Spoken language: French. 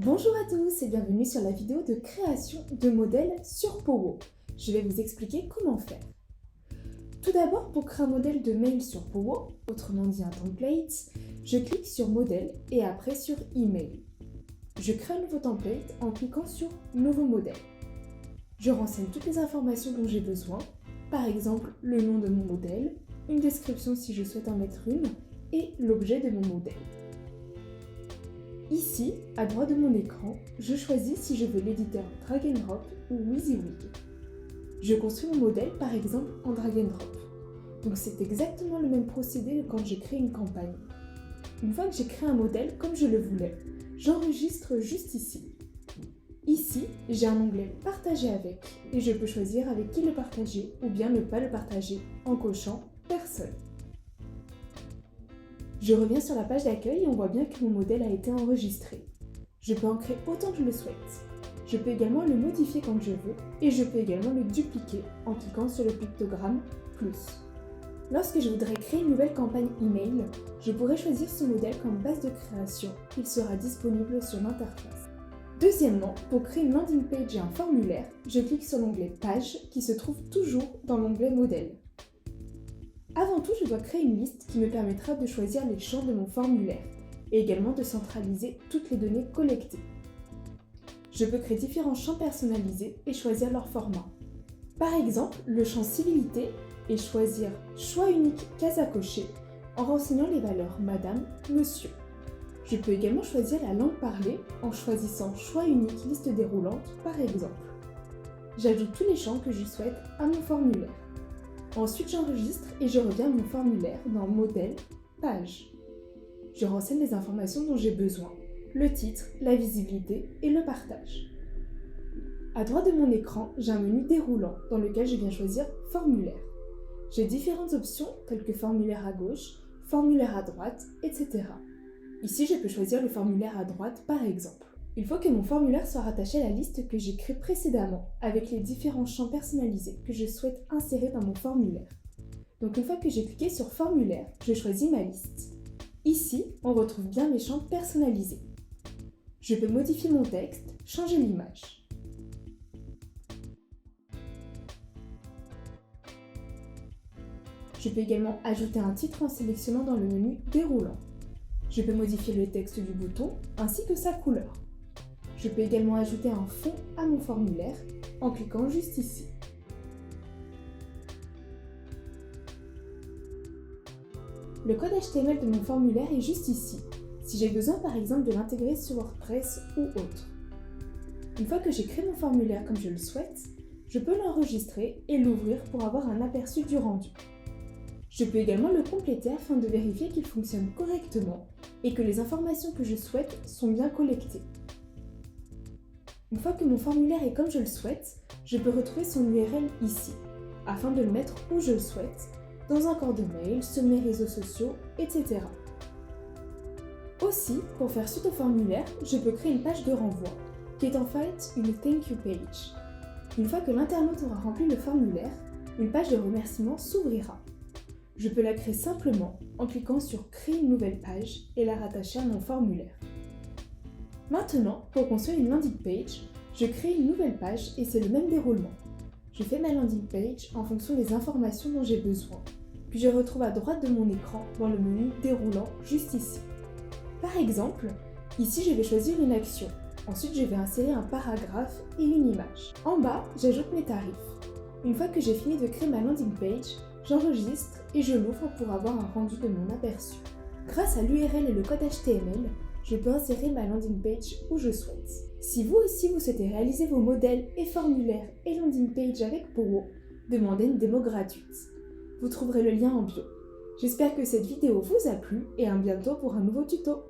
Bonjour à tous et bienvenue sur la vidéo de création de modèles sur Powo. Je vais vous expliquer comment faire. Tout d'abord, pour créer un modèle de mail sur Powo, autrement dit un template, je clique sur modèle et après sur email. Je crée un nouveau template en cliquant sur nouveau modèle. Je renseigne toutes les informations dont j'ai besoin, par exemple le nom de mon modèle, une description si je souhaite en mettre une et l'objet de mon modèle. Ici, à droite de mon écran, je choisis si je veux l'éditeur Drag and Drop ou WYSIWYG. Je construis mon modèle par exemple en Drag and Drop. Donc c'est exactement le même procédé que quand j'ai créé une campagne. Une fois que j'ai créé un modèle comme je le voulais, j'enregistre juste ici. Ici, j'ai un onglet Partager avec et je peux choisir avec qui le partager ou bien ne pas le partager en cochant Personne. Je reviens sur la page d'accueil et on voit bien que mon modèle a été enregistré. Je peux en créer autant que je le souhaite. Je peux également le modifier quand je veux et je peux également le dupliquer en cliquant sur le pictogramme plus. Lorsque je voudrais créer une nouvelle campagne email, je pourrais choisir ce modèle comme base de création. Il sera disponible sur l'interface. Deuxièmement, pour créer une landing page et un formulaire, je clique sur l'onglet Page qui se trouve toujours dans l'onglet Modèle. Avant tout, je dois créer une liste qui me permettra de choisir les champs de mon formulaire et également de centraliser toutes les données collectées. Je peux créer différents champs personnalisés et choisir leur format. Par exemple, le champ civilité et choisir choix unique case à cocher en renseignant les valeurs Madame, Monsieur. Je peux également choisir la langue parlée en choisissant choix unique liste déroulante par exemple. J'ajoute tous les champs que je souhaite à mon formulaire. Ensuite, j'enregistre et je reviens à mon formulaire dans Modèle, Page. Je renseigne les informations dont j'ai besoin, le titre, la visibilité et le partage. À droite de mon écran, j'ai un menu déroulant dans lequel je viens choisir Formulaire. J'ai différentes options telles que Formulaire à gauche, Formulaire à droite, etc. Ici, je peux choisir le formulaire à droite par exemple. Il faut que mon formulaire soit rattaché à la liste que j'ai créée précédemment, avec les différents champs personnalisés que je souhaite insérer dans mon formulaire. Donc une fois que j'ai cliqué sur Formulaire, je choisis ma liste. Ici, on retrouve bien mes champs personnalisés. Je peux modifier mon texte, changer l'image. Je peux également ajouter un titre en sélectionnant dans le menu déroulant. Je peux modifier le texte du bouton ainsi que sa couleur. Je peux également ajouter un fond à mon formulaire en cliquant juste ici. Le code HTML de mon formulaire est juste ici, si j'ai besoin par exemple de l'intégrer sur WordPress ou autre. Une fois que j'ai créé mon formulaire comme je le souhaite, je peux l'enregistrer et l'ouvrir pour avoir un aperçu du rendu. Je peux également le compléter afin de vérifier qu'il fonctionne correctement et que les informations que je souhaite sont bien collectées. Une fois que mon formulaire est comme je le souhaite, je peux retrouver son URL ici, afin de le mettre où je le souhaite, dans un corps de mail, sur mes réseaux sociaux, etc. Aussi, pour faire suite au formulaire, je peux créer une page de renvoi, qui est en fait une thank you page. Une fois que l'internaute aura rempli le formulaire, une page de remerciement s'ouvrira. Je peux la créer simplement en cliquant sur Créer une nouvelle page et la rattacher à mon formulaire. Maintenant, pour construire une landing page, je crée une nouvelle page et c'est le même déroulement. Je fais ma landing page en fonction des informations dont j'ai besoin, puis je retrouve à droite de mon écran dans le menu déroulant juste ici. Par exemple, ici je vais choisir une action. Ensuite, je vais insérer un paragraphe et une image. En bas, j'ajoute mes tarifs. Une fois que j'ai fini de créer ma landing page, j'enregistre et je l'ouvre pour avoir un rendu de mon aperçu. Grâce à l'URL et le code HTML, je peux insérer ma landing page où je souhaite. Si vous aussi vous souhaitez réaliser vos modèles et formulaires et landing page avec Powo, demandez une démo gratuite. Vous trouverez le lien en bio. J'espère que cette vidéo vous a plu et à bientôt pour un nouveau tuto.